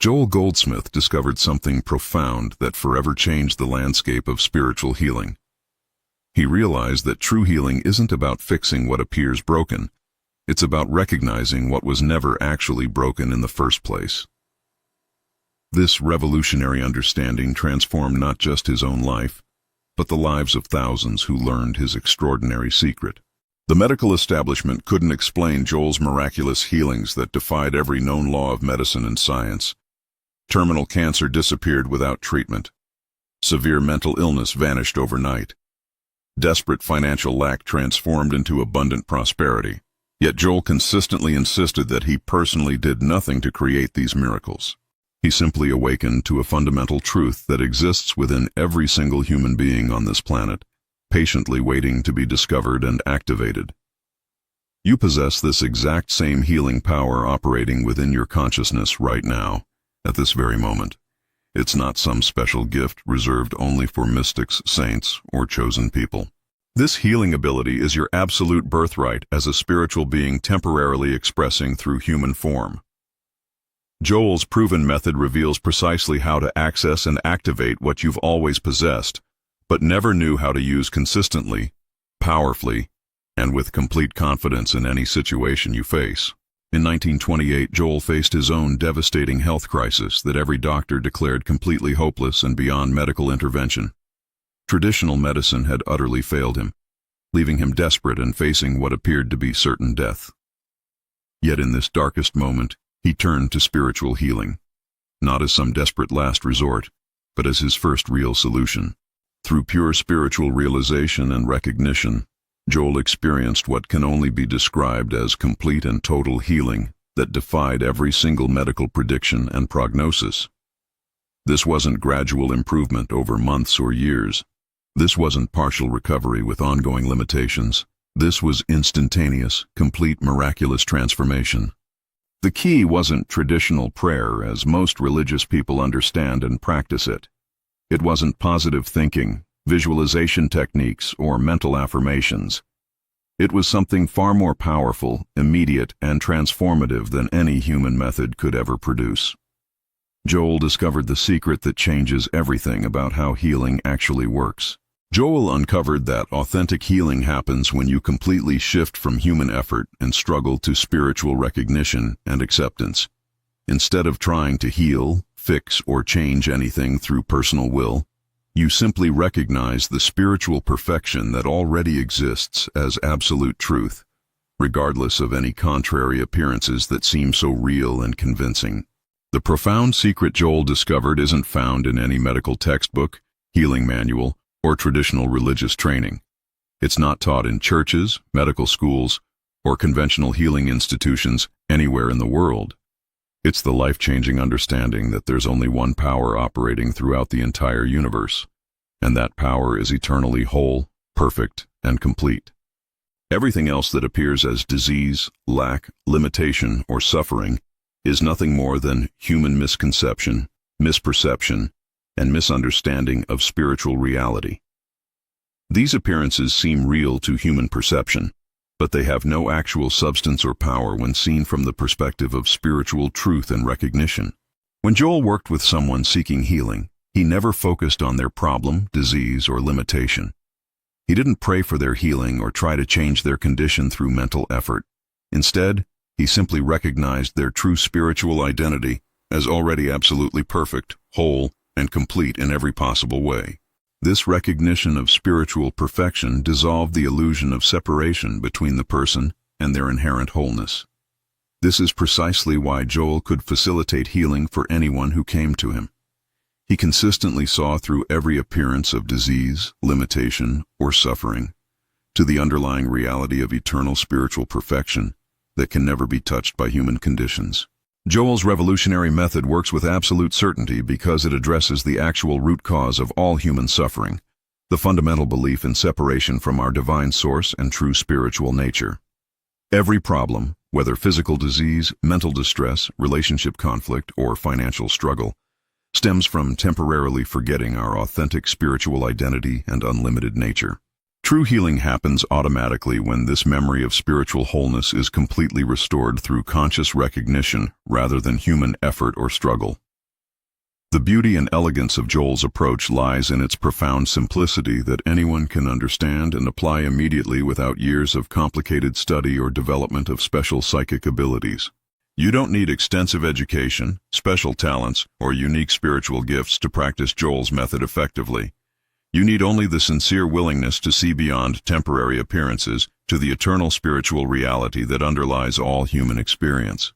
Joel Goldsmith discovered something profound that forever changed the landscape of spiritual healing. He realized that true healing isn't about fixing what appears broken. It's about recognizing what was never actually broken in the first place. This revolutionary understanding transformed not just his own life, but the lives of thousands who learned his extraordinary secret. The medical establishment couldn't explain Joel's miraculous healings that defied every known law of medicine and science. Terminal cancer disappeared without treatment. Severe mental illness vanished overnight. Desperate financial lack transformed into abundant prosperity. Yet Joel consistently insisted that he personally did nothing to create these miracles. He simply awakened to a fundamental truth that exists within every single human being on this planet, patiently waiting to be discovered and activated. You possess this exact same healing power operating within your consciousness right now, at this very moment. It's not some special gift reserved only for mystics, saints, or chosen people. This healing ability is your absolute birthright as a spiritual being temporarily expressing through human form. Joel's proven method reveals precisely how to access and activate what you've always possessed, but never knew how to use consistently, powerfully, and with complete confidence in any situation you face. In 1928, Joel faced his own devastating health crisis that every doctor declared completely hopeless and beyond medical intervention. Traditional medicine had utterly failed him, leaving him desperate and facing what appeared to be certain death. Yet in this darkest moment, he turned to spiritual healing, not as some desperate last resort, but as his first real solution. Through pure spiritual realization and recognition, Joel experienced what can only be described as complete and total healing that defied every single medical prediction and prognosis. This wasn't gradual improvement over months or years. This wasn't partial recovery with ongoing limitations. This was instantaneous, complete, miraculous transformation. The key wasn't traditional prayer as most religious people understand and practice it. It wasn't positive thinking, visualization techniques, or mental affirmations. It was something far more powerful, immediate, and transformative than any human method could ever produce. Joel discovered the secret that changes everything about how healing actually works. Joel uncovered that authentic healing happens when you completely shift from human effort and struggle to spiritual recognition and acceptance. Instead of trying to heal, fix, or change anything through personal will, you simply recognize the spiritual perfection that already exists as absolute truth, regardless of any contrary appearances that seem so real and convincing. The profound secret Joel discovered isn't found in any medical textbook, healing manual, or traditional religious training. It's not taught in churches, medical schools, or conventional healing institutions anywhere in the world. It's the life-changing understanding that there's only one power operating throughout the entire universe, and that power is eternally whole, perfect, and complete. Everything else that appears as disease, lack, limitation, or suffering is nothing more than human misconception, misperception, and misunderstanding of spiritual reality. These appearances seem real to human perception, but they have no actual substance or power when seen from the perspective of spiritual truth and recognition. When Joel worked with someone seeking healing, he never focused on their problem, disease, or limitation. He didn't pray for their healing or try to change their condition through mental effort. Instead, he simply recognized their true spiritual identity as already absolutely perfect, whole, and complete in every possible way. This recognition of spiritual perfection dissolved the illusion of separation between the person and their inherent wholeness. This is precisely why Joel could facilitate healing for anyone who came to him. He consistently saw through every appearance of disease, limitation, or suffering, to the underlying reality of eternal spiritual perfection that can never be touched by human conditions. Joel's revolutionary method works with absolute certainty because it addresses the actual root cause of all human suffering, the fundamental belief in separation from our divine source and true spiritual nature. Every problem, whether physical disease, mental distress, relationship conflict, or financial struggle, stems from temporarily forgetting our authentic spiritual identity and unlimited nature. True healing happens automatically when this memory of spiritual wholeness is completely restored through conscious recognition rather than human effort or struggle. The beauty and elegance of Joel's approach lies in its profound simplicity that anyone can understand and apply immediately without years of complicated study or development of special psychic abilities. You don't need extensive education, special talents, or unique spiritual gifts to practice Joel's method effectively. You need only the sincere willingness to see beyond temporary appearances to the eternal spiritual reality that underlies all human experience.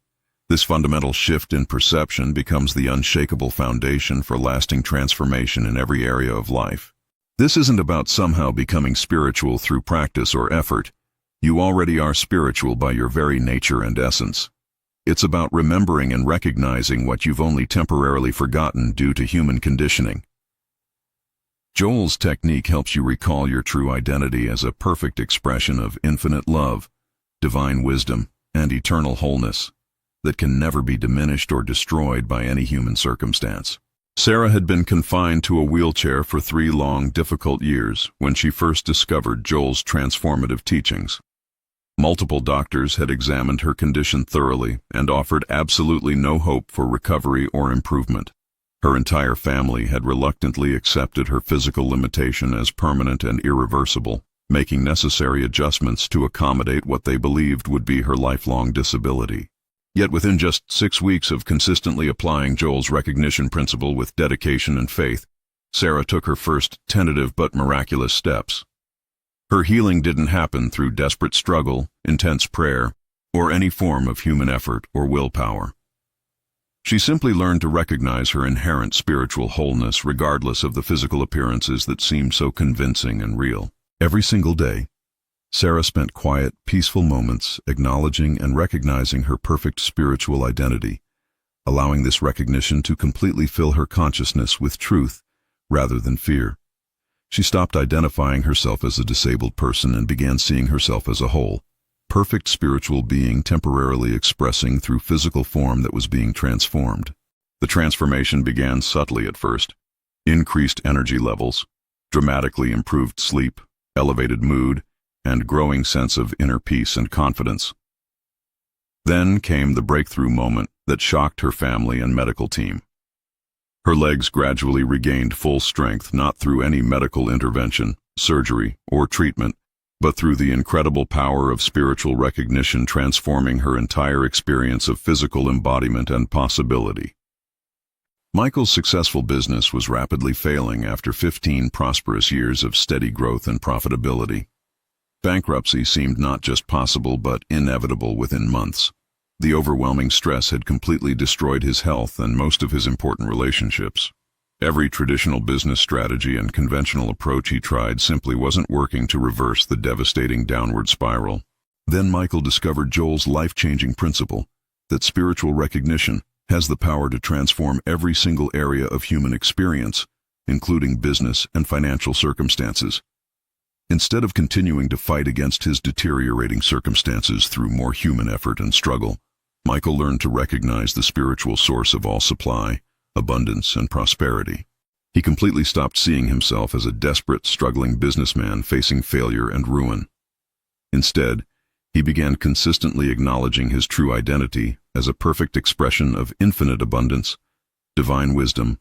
This fundamental shift in perception becomes the unshakable foundation for lasting transformation in every area of life. This isn't about somehow becoming spiritual through practice or effort. You already are spiritual by your very nature and essence. It's about remembering and recognizing what you've only temporarily forgotten due to human conditioning. Joel's technique helps you recall your true identity as a perfect expression of infinite love, divine wisdom, and eternal wholeness that can never be diminished or destroyed by any human circumstance. Sarah had been confined to a wheelchair for 3 long, difficult years when she first discovered Joel's transformative teachings. Multiple doctors had examined her condition thoroughly and offered absolutely no hope for recovery or improvement. Her entire family had reluctantly accepted her physical limitation as permanent and irreversible, making necessary adjustments to accommodate what they believed would be her lifelong disability. Yet within just 6 weeks of consistently applying Joel's recognition principle with dedication and faith, Sarah took her first tentative but miraculous steps. Her healing didn't happen through desperate struggle, intense prayer, or any form of human effort or willpower. She simply learned to recognize her inherent spiritual wholeness regardless of the physical appearances that seemed so convincing and real. Every single day, Sarah spent quiet, peaceful moments acknowledging and recognizing her perfect spiritual identity, allowing this recognition to completely fill her consciousness with truth rather than fear. She stopped identifying herself as a disabled person and began seeing herself as a whole, perfect spiritual being temporarily expressing through physical form that was being transformed. The transformation began subtly at first. Increased energy levels, dramatically improved sleep, elevated mood, and growing sense of inner peace and confidence. Then came the breakthrough moment that shocked her family and medical team. Her legs gradually regained full strength not through any medical intervention, surgery, or treatment, but through the incredible power of spiritual recognition transforming her entire experience of physical embodiment and possibility. Michael's successful business was rapidly failing after 15 prosperous years of steady growth and profitability. Bankruptcy seemed not just possible but inevitable within months. The overwhelming stress had completely destroyed his health and most of his important relationships. Every traditional business strategy and conventional approach he tried simply wasn't working to reverse the devastating downward spiral. Then Michael discovered Joel's life-changing principle, that spiritual recognition has the power to transform every single area of human experience, including business and financial circumstances. Instead of continuing to fight against his deteriorating circumstances through more human effort and struggle, Michael learned to recognize the spiritual source of all supply, abundance, and prosperity. He completely stopped seeing himself as a desperate, struggling businessman facing failure and ruin. Instead, he began consistently acknowledging his true identity as a perfect expression of infinite abundance, divine wisdom,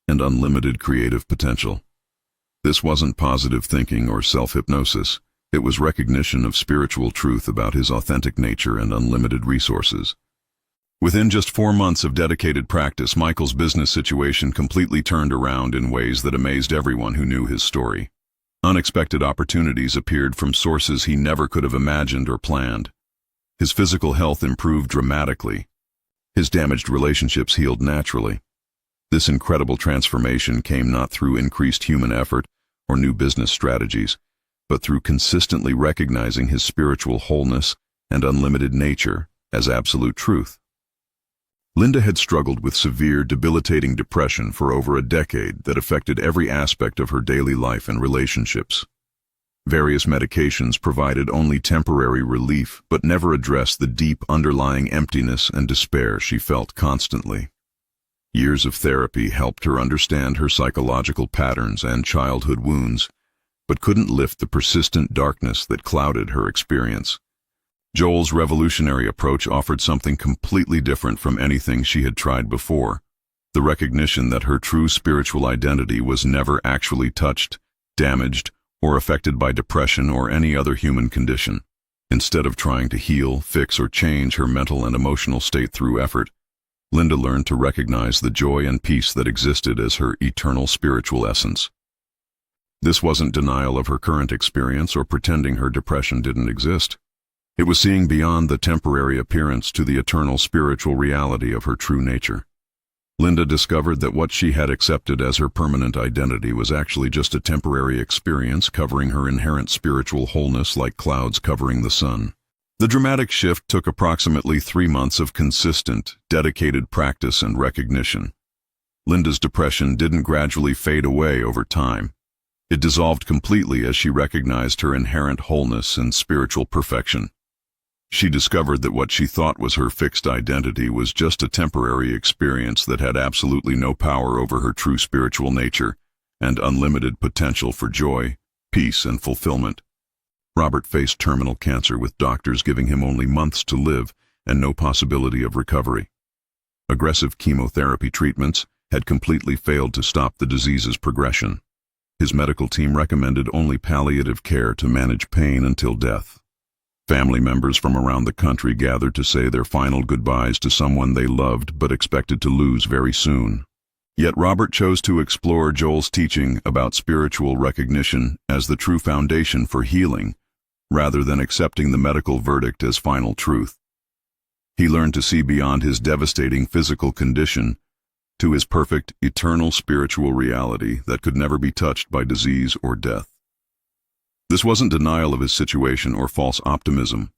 and unlimited creative potential. This wasn't positive thinking or self-hypnosis. It was recognition of spiritual truth about his authentic nature and unlimited resources. Within just 4 months of dedicated practice, Michael's business situation completely turned around in ways that amazed everyone who knew his story. Unexpected opportunities appeared from sources he never could have imagined or planned. His physical health improved dramatically. His damaged relationships healed naturally. This incredible transformation came not through increased human effort or new business strategies, but through consistently recognizing his spiritual wholeness and unlimited nature as absolute truth. Linda had struggled with severe, debilitating depression for over a decade that affected every aspect of her daily life and relationships. Various medications provided only temporary relief, but never addressed the deep underlying emptiness and despair she felt constantly. Years of therapy helped her understand her psychological patterns and childhood wounds, but couldn't lift the persistent darkness that clouded her experience. Joel's revolutionary approach offered something completely different from anything she had tried before. The recognition that her true spiritual identity was never actually touched, damaged, or affected by depression or any other human condition. Instead of trying to heal, fix, or change her mental and emotional state through effort, Linda learned to recognize the joy and peace that existed as her eternal spiritual essence. This wasn't denial of her current experience or pretending her depression didn't exist. It was seeing beyond the temporary appearance to the eternal spiritual reality of her true nature. Linda discovered that what she had accepted as her permanent identity was actually just a temporary experience covering her inherent spiritual wholeness like clouds covering the sun. The dramatic shift took approximately 3 months of consistent, dedicated practice and recognition. Linda's depression didn't gradually fade away over time. It dissolved completely as she recognized her inherent wholeness and spiritual perfection. She discovered that what she thought was her fixed identity was just a temporary experience that had absolutely no power over her true spiritual nature and unlimited potential for joy, peace, and fulfillment. Robert faced terminal cancer with doctors giving him only months to live and no possibility of recovery. Aggressive chemotherapy treatments had completely failed to stop the disease's progression. His medical team recommended only palliative care to manage pain until death. Family members from around the country gathered to say their final goodbyes to someone they loved but expected to lose very soon. Yet Robert chose to explore Joel's teaching about spiritual recognition as the true foundation for healing, rather than accepting the medical verdict as final truth. He learned to see beyond his devastating physical condition to his perfect, eternal spiritual reality that could never be touched by disease or death. This wasn't denial of his situation or false optimism.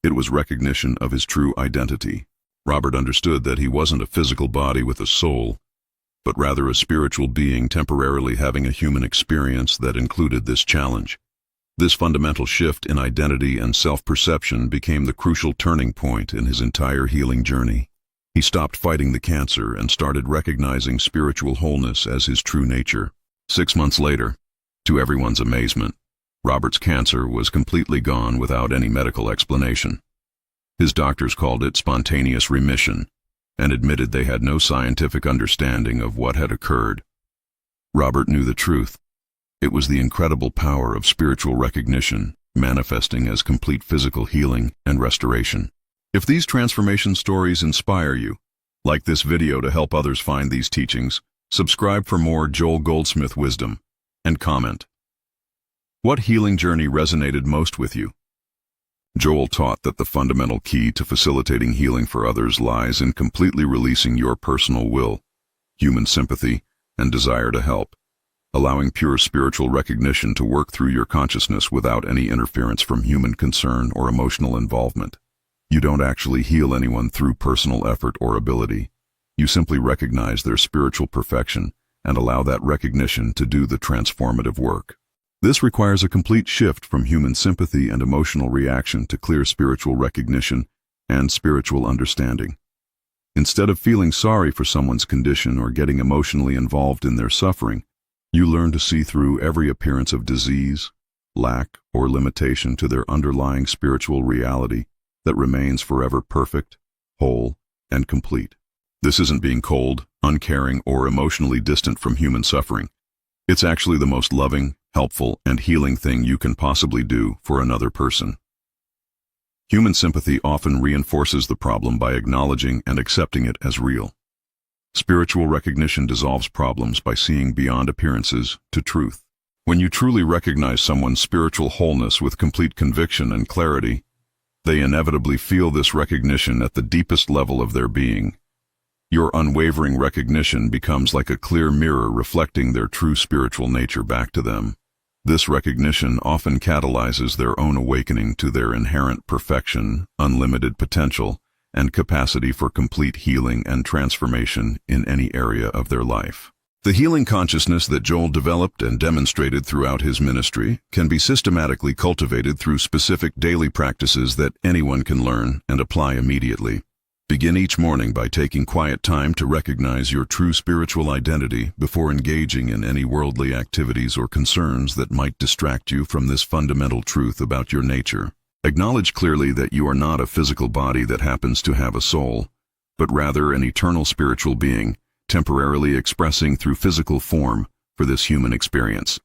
It was recognition of his true identity. Robert understood that he wasn't a physical body with a soul, but rather a spiritual being temporarily having a human experience that included this challenge. This fundamental shift in identity and self-perception became the crucial turning point in his entire healing journey. He stopped fighting the cancer and started recognizing spiritual wholeness as his true nature. 6 months later, to everyone's amazement, Robert's cancer was completely gone without any medical explanation. His doctors called it spontaneous remission and admitted they had no scientific understanding of what had occurred. Robert knew the truth. It was the incredible power of spiritual recognition manifesting as complete physical healing and restoration. If these transformation stories inspire you, like this video to help others find these teachings, subscribe for more Joel Goldsmith wisdom, and comment. What healing journey resonated most with you? Joel taught that the fundamental key to facilitating healing for others lies in completely releasing your personal will, human sympathy, and desire to help, allowing pure spiritual recognition to work through your consciousness without any interference from human concern or emotional involvement. You don't actually heal anyone through personal effort or ability. You simply recognize their spiritual perfection and allow that recognition to do the transformative work. This requires a complete shift from human sympathy and emotional reaction to clear spiritual recognition and spiritual understanding. Instead of feeling sorry for someone's condition or getting emotionally involved in their suffering, you learn to see through every appearance of disease, lack, or limitation to their underlying spiritual reality that remains forever perfect, whole, and complete. This isn't being cold, uncaring, or emotionally distant from human suffering. It's actually the most loving, helpful, and healing thing you can possibly do for another person. Human sympathy often reinforces the problem by acknowledging and accepting it as real. Spiritual recognition dissolves problems by seeing beyond appearances to truth. When you truly recognize someone's spiritual wholeness with complete conviction and clarity, they inevitably feel this recognition at the deepest level of their being. Your unwavering recognition becomes like a clear mirror reflecting their true spiritual nature back to them. This recognition often catalyzes their own awakening to their inherent perfection, unlimited potential, and capacity for complete healing and transformation in any area of their life. The healing consciousness that Joel developed and demonstrated throughout his ministry can be systematically cultivated through specific daily practices that anyone can learn and apply immediately. Begin each morning by taking quiet time to recognize your true spiritual identity before engaging in any worldly activities or concerns that might distract you from this fundamental truth about your nature. Acknowledge clearly that you are not a physical body that happens to have a soul, but rather an eternal spiritual being, temporarily expressing through physical form for this human experience.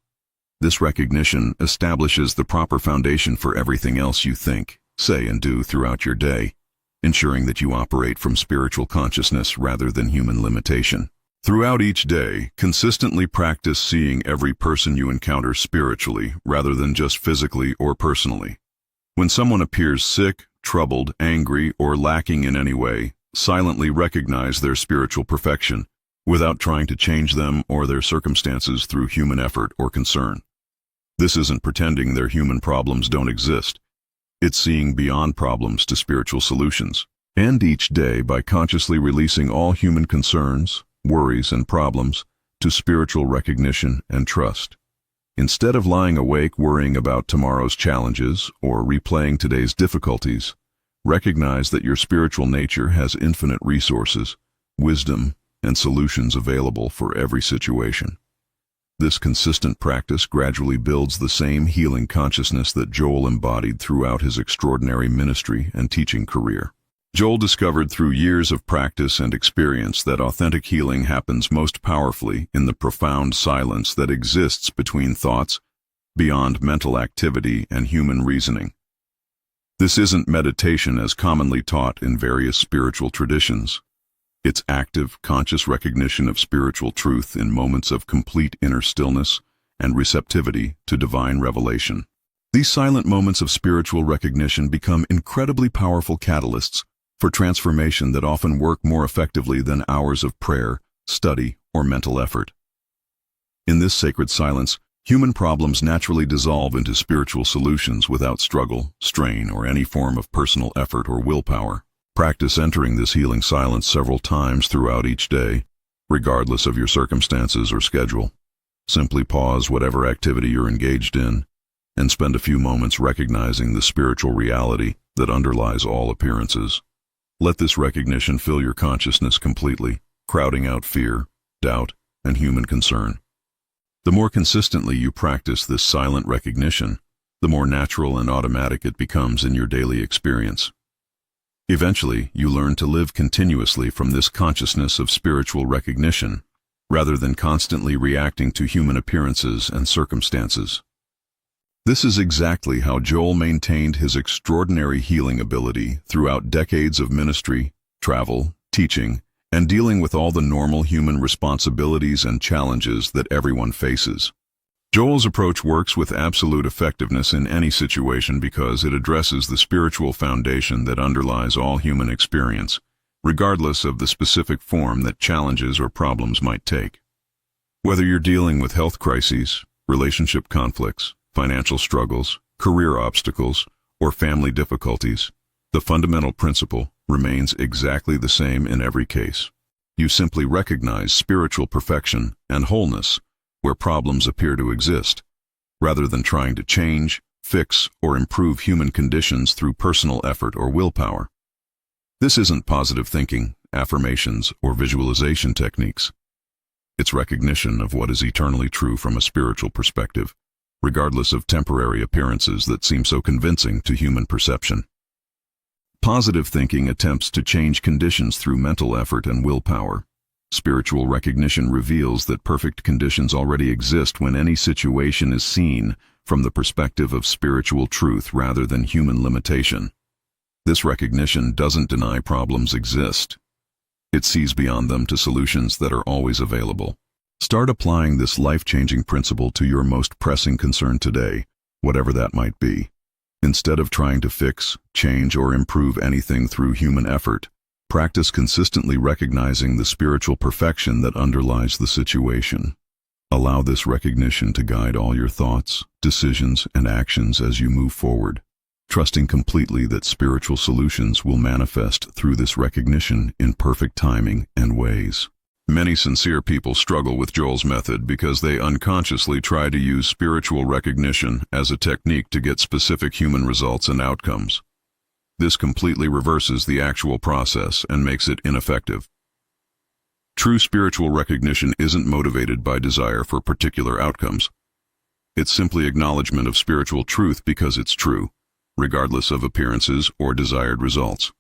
This recognition establishes the proper foundation for everything else you think, say, and do throughout your day, ensuring that you operate from spiritual consciousness rather than human limitation. Throughout each day, consistently practice seeing every person you encounter spiritually rather than just physically or personally. When someone appears sick, troubled, angry, or lacking in any way, silently recognize their spiritual perfection without trying to change them or their circumstances through human effort or concern. This isn't pretending their human problems don't exist. It's seeing beyond problems to spiritual solutions. End each day by consciously releasing all human concerns, worries, and problems to spiritual recognition and trust. Instead of lying awake worrying about tomorrow's challenges or replaying today's difficulties, recognize that your spiritual nature has infinite resources, wisdom, and solutions available for every situation. This consistent practice gradually builds the same healing consciousness that Joel embodied throughout his extraordinary ministry and teaching career. Joel discovered through years of practice and experience that authentic healing happens most powerfully in the profound silence that exists between thoughts, beyond mental activity and human reasoning. This isn't meditation as commonly taught in various spiritual traditions. It's active, conscious recognition of spiritual truth in moments of complete inner stillness and receptivity to divine revelation. These silent moments of spiritual recognition become incredibly powerful catalysts for transformation that often work more effectively than hours of prayer, study, or mental effort. In this sacred silence, human problems naturally dissolve into spiritual solutions without struggle, strain, or any form of personal effort or willpower. Practice entering this healing silence several times throughout each day, regardless of your circumstances or schedule. Simply pause whatever activity you're engaged in and spend a few moments recognizing the spiritual reality that underlies all appearances. Let this recognition fill your consciousness completely, crowding out fear, doubt, and human concern. The more consistently you practice this silent recognition, the more natural and automatic it becomes in your daily experience. Eventually, you learn to live continuously from this consciousness of spiritual recognition, rather than constantly reacting to human appearances and circumstances. This is exactly how Joel maintained his extraordinary healing ability throughout decades of ministry, travel, teaching, and dealing with all the normal human responsibilities and challenges that everyone faces. Joel's approach works with absolute effectiveness in any situation because it addresses the spiritual foundation that underlies all human experience, regardless of the specific form that challenges or problems might take. Whether you're dealing with health crises, relationship conflicts, financial struggles, career obstacles, or family difficulties, the fundamental principle remains exactly the same in every case. You simply recognize spiritual perfection and wholeness where problems appear to exist, rather than trying to change, fix, or improve human conditions through personal effort or willpower. This isn't positive thinking, affirmations, or visualization techniques. It's recognition of what is eternally true from a spiritual perspective, regardless of temporary appearances that seem so convincing to human perception. Positive thinking attempts to change conditions through mental effort and willpower. Spiritual recognition reveals that perfect conditions already exist when any situation is seen from the perspective of spiritual truth rather than human limitation. This recognition doesn't deny problems exist. It sees beyond them to solutions that are always available. Start applying this life-changing principle to your most pressing concern today, whatever that might be. Instead of trying to fix, change, or improve anything through human effort, practice consistently recognizing the spiritual perfection that underlies the situation. Allow this recognition to guide all your thoughts, decisions, and actions as you move forward, trusting completely that spiritual solutions will manifest through this recognition in perfect timing and ways. Many sincere people struggle with Joel's method because they unconsciously try to use spiritual recognition as a technique to get specific human results and outcomes. This completely reverses the actual process and makes it ineffective. True spiritual recognition isn't motivated by desire for particular outcomes. It's simply acknowledgement of spiritual truth because it's true, regardless of appearances or desired results.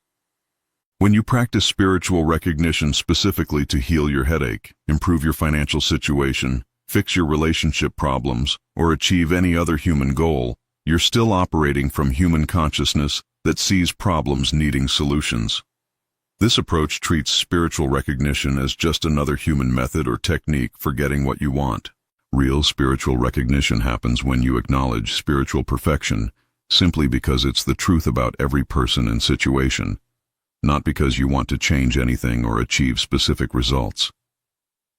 When you practice spiritual recognition specifically to heal your headache, improve your financial situation, fix your relationship problems, or achieve any other human goal, you're still operating from human consciousness that sees problems needing solutions. This approach treats spiritual recognition as just another human method or technique for getting what you want. Real spiritual recognition happens when you acknowledge spiritual perfection simply because it's the truth about every person and situation, not because you want to change anything or achieve specific results.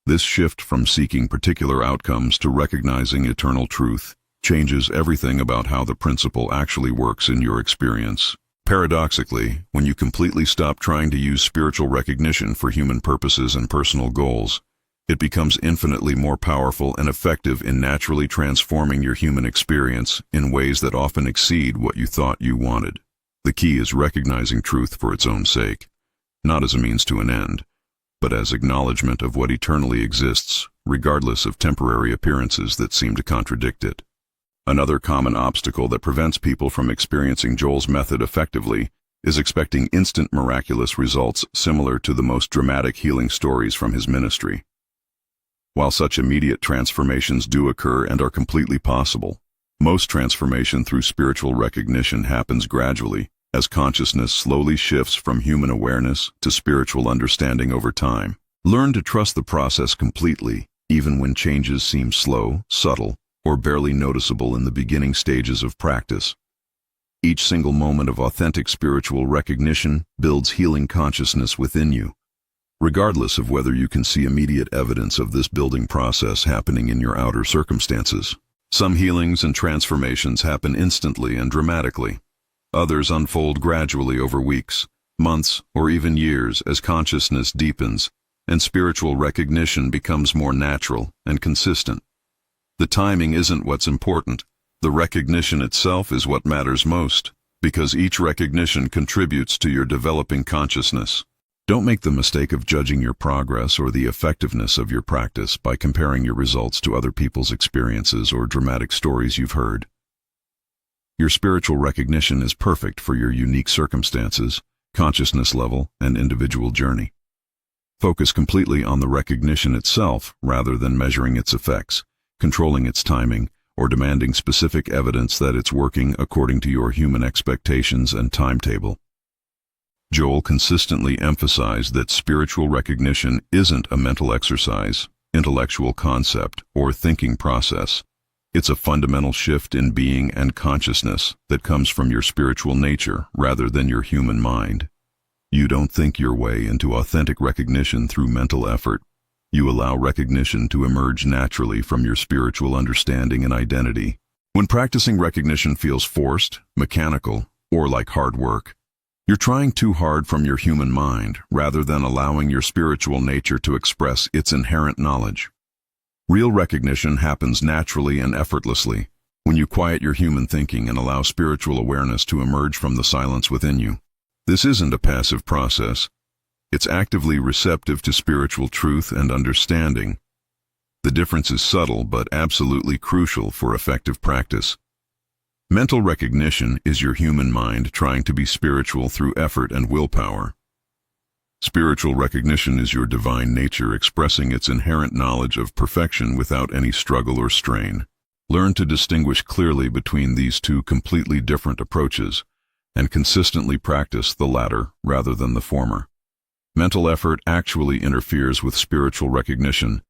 This shift from seeking particular outcomes to recognizing eternal truth changes everything about how the principle actually works in your experience. Paradoxically, when you completely stop trying to use spiritual recognition for human purposes and personal goals, it becomes infinitely more powerful and effective in naturally transforming your human experience in ways that often exceed what you thought you wanted. The key is recognizing truth for its own sake, not as a means to an end, but as acknowledgement of what eternally exists, regardless of temporary appearances that seem to contradict it. Another common obstacle that prevents people from experiencing Joel's method effectively is expecting instant miraculous results similar to the most dramatic healing stories from his ministry. While such immediate transformations do occur and are completely possible, most transformation through spiritual recognition happens gradually, as consciousness slowly shifts from human awareness to spiritual understanding over time. Learn to trust the process completely, even when changes seem slow, subtle, or barely noticeable in the beginning stages of practice. Each single moment of authentic spiritual recognition builds healing consciousness within you, regardless of whether you can see immediate evidence of this building process happening in your outer circumstances. Some healings and transformations happen instantly and dramatically. Others unfold gradually over weeks, months, or even years as consciousness deepens and spiritual recognition becomes more natural and consistent. The timing isn't what's important. The recognition itself is what matters most, because each recognition contributes to your developing consciousness. Don't make the mistake of judging your progress or the effectiveness of your practice by comparing your results to other people's experiences or dramatic stories you've heard. Your spiritual recognition is perfect for your unique circumstances, consciousness level, and individual journey. Focus completely on the recognition itself rather than measuring its effects, controlling its timing, or demanding specific evidence that it's working according to your human expectations and timetable. Joel consistently emphasized that spiritual recognition isn't a mental exercise, intellectual concept, or thinking process. It's a fundamental shift in being and consciousness that comes from your spiritual nature rather than your human mind. You don't think your way into authentic recognition through mental effort. You allow recognition to emerge naturally from your spiritual understanding and identity. When practicing recognition feels forced, mechanical, or like hard work, you're trying too hard from your human mind rather than allowing your spiritual nature to express its inherent knowledge. Real recognition happens naturally and effortlessly when you quiet your human thinking and allow spiritual awareness to emerge from the silence within you. This isn't a passive process. It's actively receptive to spiritual truth and understanding. The difference is subtle but absolutely crucial for effective practice. Mental recognition is your human mind trying to be spiritual through effort and willpower. Spiritual recognition is your divine nature expressing its inherent knowledge of perfection without any struggle or strain. Learn to distinguish clearly between these two completely different approaches, and consistently practice the latter rather than the former. Mental effort actually interferes with spiritual recognition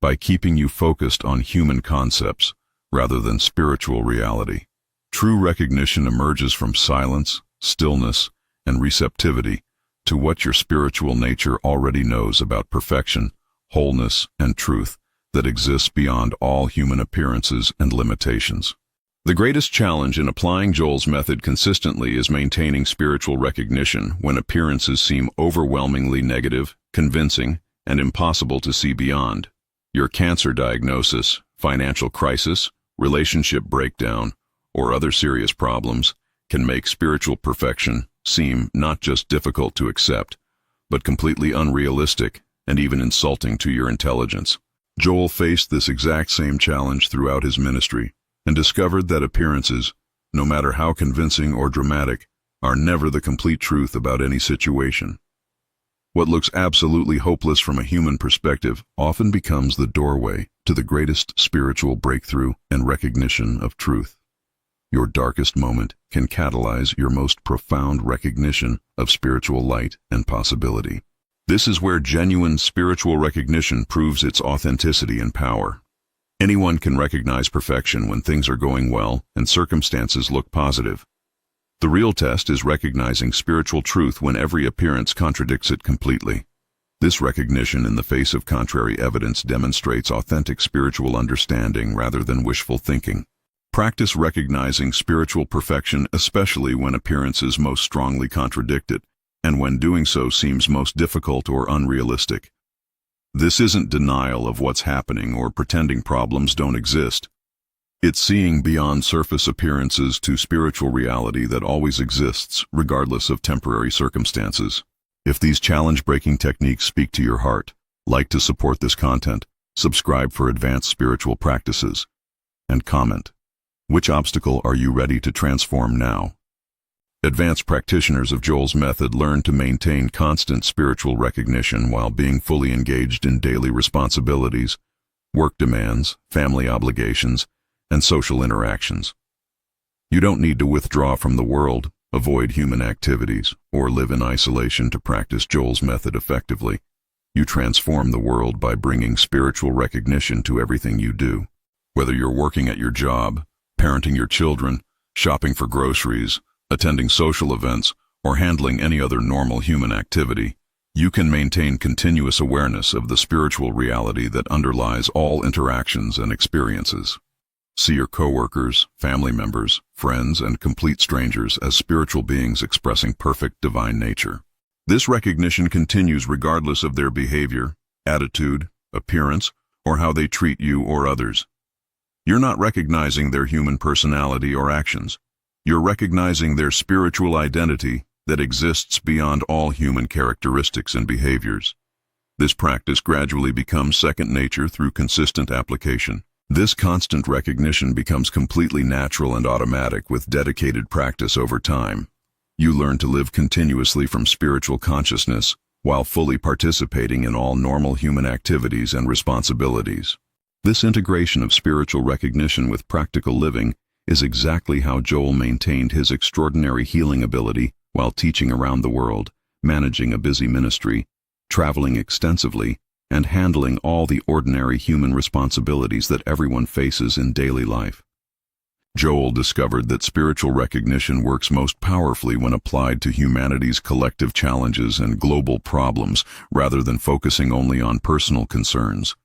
by keeping you focused on human concepts rather than spiritual reality. True recognition emerges from silence, stillness, and receptivity to what your spiritual nature already knows about perfection, wholeness, and truth that exists beyond all human appearances and limitations. The greatest challenge in applying Joel's method consistently is maintaining spiritual recognition when appearances seem overwhelmingly negative, convincing, and impossible to see beyond. Your cancer diagnosis, financial crisis, relationship breakdown, or other serious problems can make spiritual perfection seem not just difficult to accept, but completely unrealistic and even insulting to your intelligence. Joel faced this exact same challenge throughout his ministry and discovered that appearances, no matter how convincing or dramatic, are never the complete truth about any situation. What looks absolutely hopeless from a human perspective often becomes the doorway to the greatest spiritual breakthrough and recognition of truth. Your darkest moment can catalyze your most profound recognition of spiritual light and possibility. This is where genuine spiritual recognition proves its authenticity and power. Anyone can recognize perfection when things are going well and circumstances look positive. The real test is recognizing spiritual truth when every appearance contradicts it completely. This recognition in the face of contrary evidence demonstrates authentic spiritual understanding rather than wishful thinking. Practice recognizing spiritual perfection, especially when appearances most strongly contradict it, and when doing so seems most difficult or unrealistic. This isn't denial of what's happening or pretending problems don't exist. It's seeing beyond surface appearances to spiritual reality that always exists, regardless of temporary circumstances. If these challenge-breaking techniques speak to your heart, like to support this content, subscribe for advanced spiritual practices, and comment. Which obstacle are you ready to transform now? Advanced practitioners of Joel's method learn to maintain constant spiritual recognition while being fully engaged in daily responsibilities, work demands, family obligations, and social interactions. You don't need to withdraw from the world, avoid human activities, or live in isolation to practice Joel's method effectively. You transform the world by bringing spiritual recognition to everything you do. Whether you're working at your job, parenting your children, shopping for groceries, attending social events, or handling any other normal human activity, you can maintain continuous awareness of the spiritual reality that underlies all interactions and experiences. See your coworkers, family members, friends, and complete strangers as spiritual beings expressing perfect divine nature. This recognition continues regardless of their behavior, attitude, appearance, or how they treat you or others. You're not recognizing their human personality or actions. You're recognizing their spiritual identity that exists beyond all human characteristics and behaviors. This practice gradually becomes second nature through consistent application. This constant recognition becomes completely natural and automatic with dedicated practice over time. You learn to live continuously from spiritual consciousness while fully participating in all normal human activities and responsibilities. This integration of spiritual recognition with practical living is exactly how Joel maintained his extraordinary healing ability while teaching around the world, managing a busy ministry, traveling extensively, and handling all the ordinary human responsibilities that everyone faces in daily life. Joel discovered that spiritual recognition works most powerfully when applied to humanity's collective challenges and global problems rather than focusing only on personal concerns.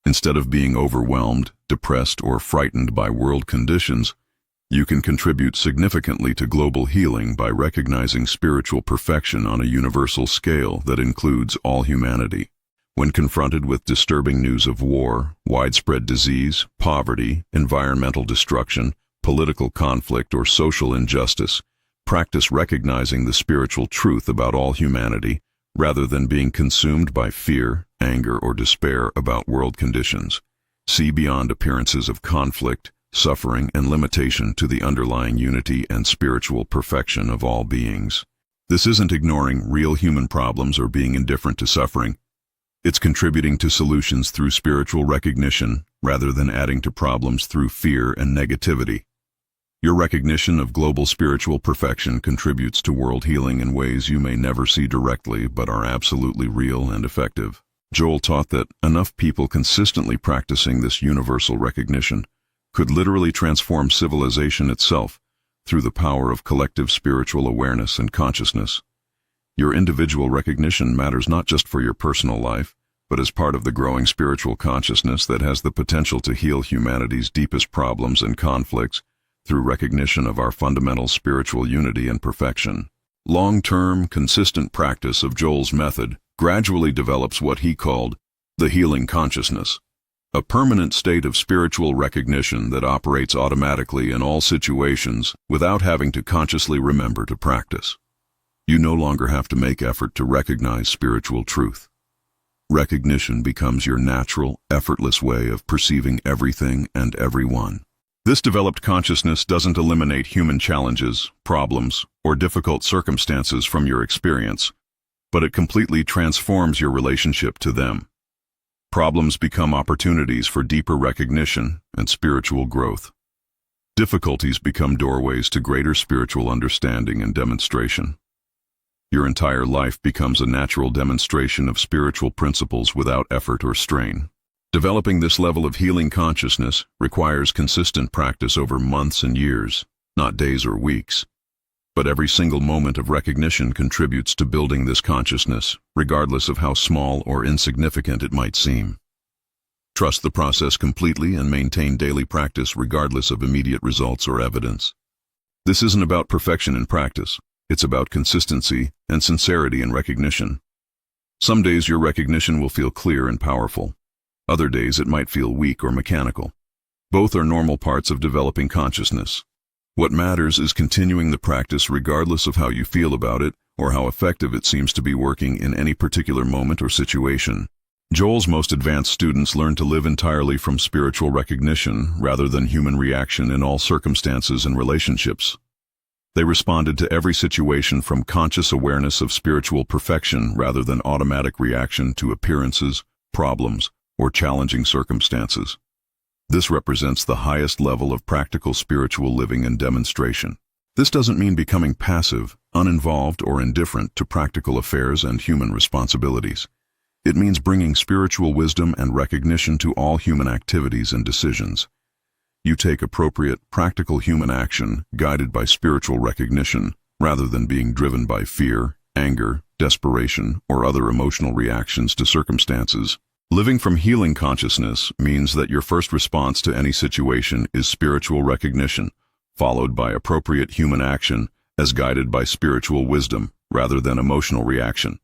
Instead of being overwhelmed, depressed, or frightened by world conditions, you can contribute significantly to global healing by recognizing spiritual perfection on a universal scale that includes all humanity. When confronted with disturbing news of war, widespread disease, poverty, environmental destruction, political conflict, or social injustice, practice recognizing the spiritual truth about all humanity rather than being consumed by fear, anger, or despair about world conditions. See beyond appearances of conflict, suffering, and limitation to the underlying unity and spiritual perfection of all beings. This isn't ignoring real human problems or being indifferent to suffering. It's contributing to solutions through spiritual recognition rather than adding to problems through fear and negativity. Your recognition of global spiritual perfection contributes to world healing in ways you may never see directly but are absolutely real and effective. Joel taught that enough people consistently practicing this universal recognition could literally transform civilization itself through the power of collective spiritual awareness and consciousness. Your individual recognition matters not just for your personal life, but as part of the growing spiritual consciousness that has the potential to heal humanity's deepest problems and conflicts through recognition of our fundamental spiritual unity and perfection. Long-term, consistent practice of Joel's method gradually develops what he called the healing consciousness, a permanent state of spiritual recognition that operates automatically in all situations without having to consciously remember to practice. You no longer have to make effort to recognize spiritual truth. Recognition becomes your natural, effortless way of perceiving everything and everyone. This developed consciousness doesn't eliminate human challenges, problems, or difficult circumstances from your experience. but it completely transforms your relationship to them. Problems become opportunities for deeper recognition and spiritual growth. Difficulties become doorways to greater spiritual understanding and demonstration. Your entire life becomes a natural demonstration of spiritual principles without effort or strain. Developing this level of healing consciousness requires consistent practice over months and years, not days or weeks. But every single moment of recognition contributes to building this consciousness, regardless of how small or insignificant it might seem. Trust the process completely and maintain daily practice regardless of immediate results or evidence. This isn't about perfection in practice. It's about consistency and sincerity in recognition. Some days your recognition will feel clear and powerful. Other days it might feel weak or mechanical. Both are normal parts of developing consciousness. What matters is continuing the practice regardless of how you feel about it or how effective it seems to be working in any particular moment or situation. Joel's most advanced students learn to live entirely from spiritual recognition rather than human reaction in all circumstances and relationships. They responded to every situation from conscious awareness of spiritual perfection rather than automatic reaction to appearances, problems, or challenging circumstances. This represents the highest level of practical spiritual living and demonstration. This doesn't mean becoming passive, uninvolved, or indifferent to practical affairs and human responsibilities. It means bringing spiritual wisdom and recognition to all human activities and decisions. You take appropriate, practical human action guided by spiritual recognition rather than being driven by fear, anger, desperation, or other emotional reactions to circumstances. Living from healing consciousness means that your first response to any situation is spiritual recognition, followed by appropriate human action as guided by spiritual wisdom rather than emotional reaction.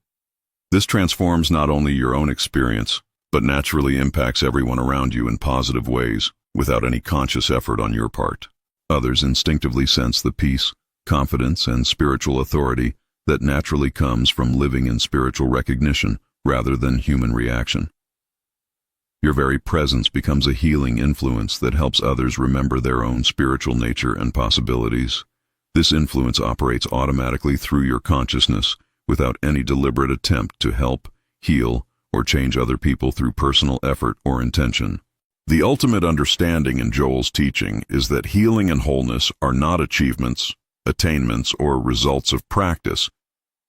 This transforms not only your own experience, but naturally impacts everyone around you in positive ways without any conscious effort on your part. Others instinctively sense the peace, confidence, and spiritual authority that naturally comes from living in spiritual recognition rather than human reaction. Your very presence becomes a healing influence that helps others remember their own spiritual nature and possibilities. This influence operates automatically through your consciousness without any deliberate attempt to help, heal, or change other people through personal effort or intention. The ultimate understanding in Joel's teaching is that healing and wholeness are not achievements, attainments, or results of practice,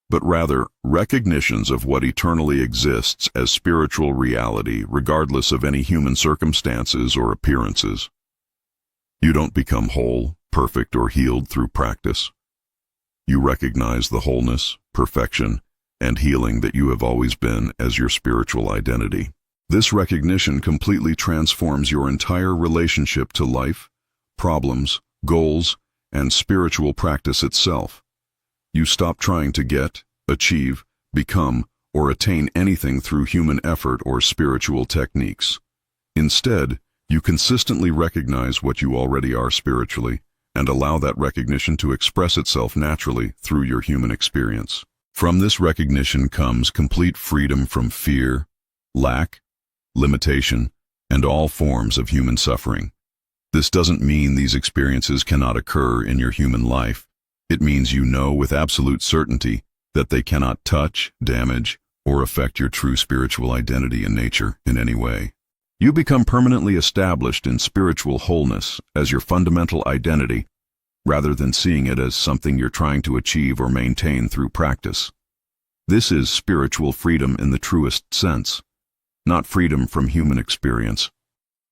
but rather recognitions of what eternally exists as spiritual reality regardless of any human circumstances or appearances. You don't become whole, perfect, or healed through practice. You recognize the wholeness, perfection, and healing that you have always been as your spiritual identity. This recognition completely transforms your entire relationship to life, problems, goals, and spiritual practice itself. You stop trying to get, achieve, become, or attain anything through human effort or spiritual techniques. Instead, you consistently recognize what you already are spiritually and allow that recognition to express itself naturally through your human experience. From this recognition comes complete freedom from fear, lack, limitation, and all forms of human suffering. This doesn't mean these experiences cannot occur in your human life. It means you know with absolute certainty that they cannot touch, damage, or affect your true spiritual identity and nature in any way. You become permanently established in spiritual wholeness as your fundamental identity, rather than seeing it as something you're trying to achieve or maintain through practice. This is spiritual freedom in the truest sense, not freedom from human experience,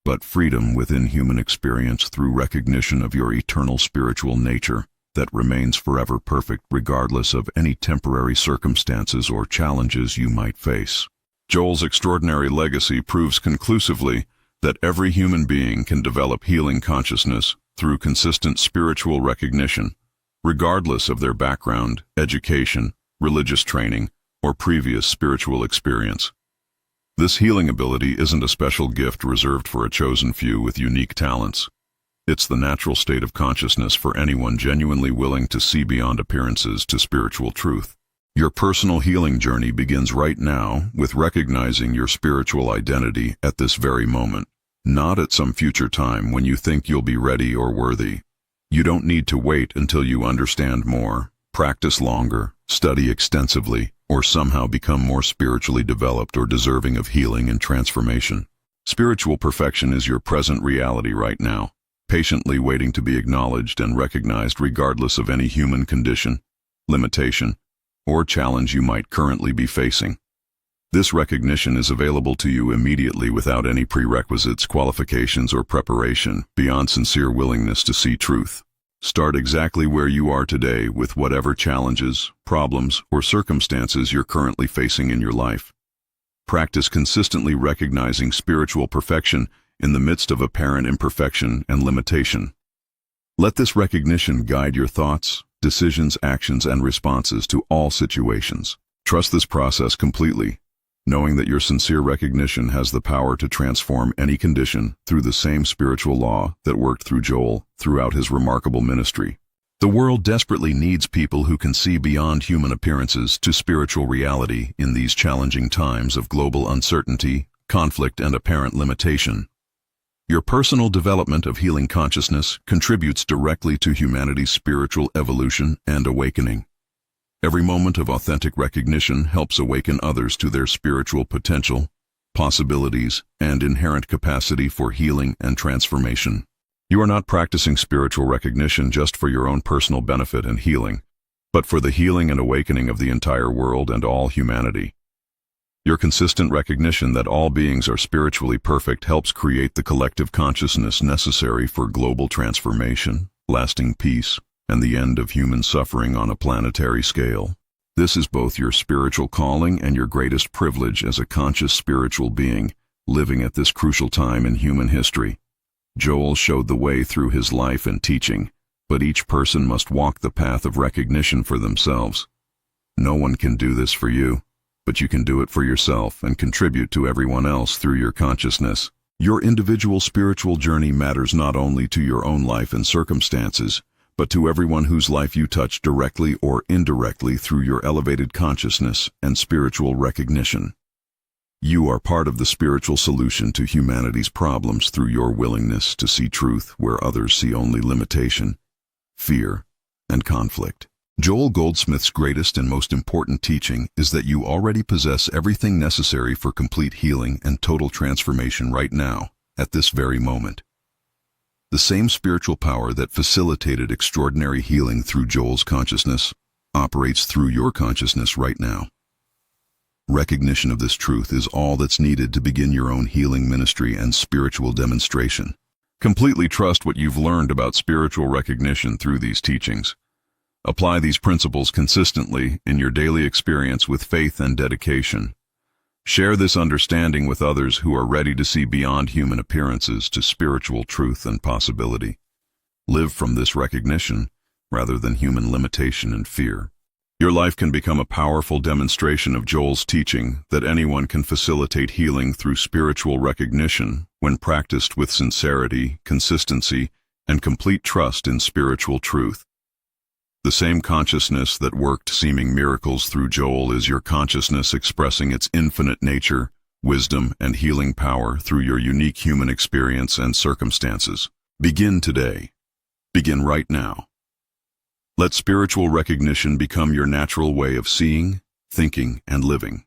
but freedom within human experience through recognition of your eternal spiritual nature that remains forever perfect regardless of any temporary circumstances or challenges you might face. Joel's extraordinary legacy proves conclusively that every human being can develop healing consciousness through consistent spiritual recognition, regardless of their background, education, religious training, or previous spiritual experience. This healing ability isn't a special gift reserved for a chosen few with unique talents. It's the natural state of consciousness for anyone genuinely willing to see beyond appearances to spiritual truth. Your personal healing journey begins right now with recognizing your spiritual identity at this very moment, not at some future time when you think you'll be ready or worthy. You don't need to wait until you understand more, practice longer, study extensively, or somehow become more spiritually developed or deserving of healing and transformation. Spiritual perfection is your present reality right now, patiently waiting to be acknowledged and recognized regardless of any human condition, limitation, or challenge you might currently be facing. This recognition is available to you immediately without any prerequisites, qualifications, or preparation beyond sincere willingness to see truth. Start exactly where you are today with whatever challenges, problems, or circumstances you're currently facing in your life. Practice consistently recognizing spiritual perfection in the midst of apparent imperfection and limitation. Let this recognition guide your thoughts, decisions, actions, and responses to all situations. Trust this process completely, knowing that your sincere recognition has the power to transform any condition through the same spiritual law that worked through Joel throughout his remarkable ministry. The world desperately needs people who can see beyond human appearances to spiritual reality in these challenging times of global uncertainty, conflict, and apparent limitation. Your personal development of healing consciousness contributes directly to humanity's spiritual evolution and awakening. Every moment of authentic recognition helps awaken others to their spiritual potential, possibilities, and inherent capacity for healing and transformation. You are not practicing spiritual recognition just for your own personal benefit and healing, but for the healing and awakening of the entire world and all humanity. Your consistent recognition that all beings are spiritually perfect helps create the collective consciousness necessary for global transformation, lasting peace, and the end of human suffering on a planetary scale. This is both your spiritual calling and your greatest privilege as a conscious spiritual being living at this crucial time in human history. Joel showed the way through his life and teaching, but each person must walk the path of recognition for themselves. No one can do this for you, but you can do it for yourself and contribute to everyone else through your consciousness. Your individual spiritual journey matters not only to your own life and circumstances, but to everyone whose life you touch directly or indirectly through your elevated consciousness and spiritual recognition. You are part of the spiritual solution to humanity's problems through your willingness to see truth where others see only limitation, fear, and conflict. Joel Goldsmith's greatest and most important teaching is that you already possess everything necessary for complete healing and total transformation right now, at this very moment. The same spiritual power that facilitated extraordinary healing through Joel's consciousness operates through your consciousness right now. Recognition of this truth is all that's needed to begin your own healing ministry and spiritual demonstration. Completely trust what you've learned about spiritual recognition through these teachings. Apply these principles consistently in your daily experience with faith and dedication. Share this understanding with others who are ready to see beyond human appearances to spiritual truth and possibility. Live from this recognition rather than human limitation and fear. Your life can become a powerful demonstration of Joel's teaching that anyone can facilitate healing through spiritual recognition when practiced with sincerity, consistency, and complete trust in spiritual truth. The same consciousness that worked seeming miracles through Joel is your consciousness expressing its infinite nature, wisdom, and healing power through your unique human experience and circumstances. Begin today. Begin right now. Let spiritual recognition become your natural way of seeing, thinking, and living.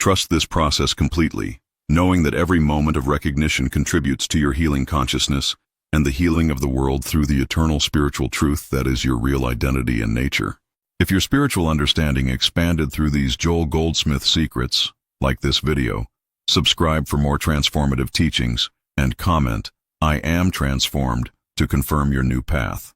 Trust this process completely, knowing that every moment of recognition contributes to your healing consciousness and the healing of the world through the eternal spiritual truth that is your real identity and nature. If your spiritual understanding expanded through these Joel Goldsmith secrets, like this video, subscribe for more transformative teachings, and comment, "I am transformed," to confirm your new path.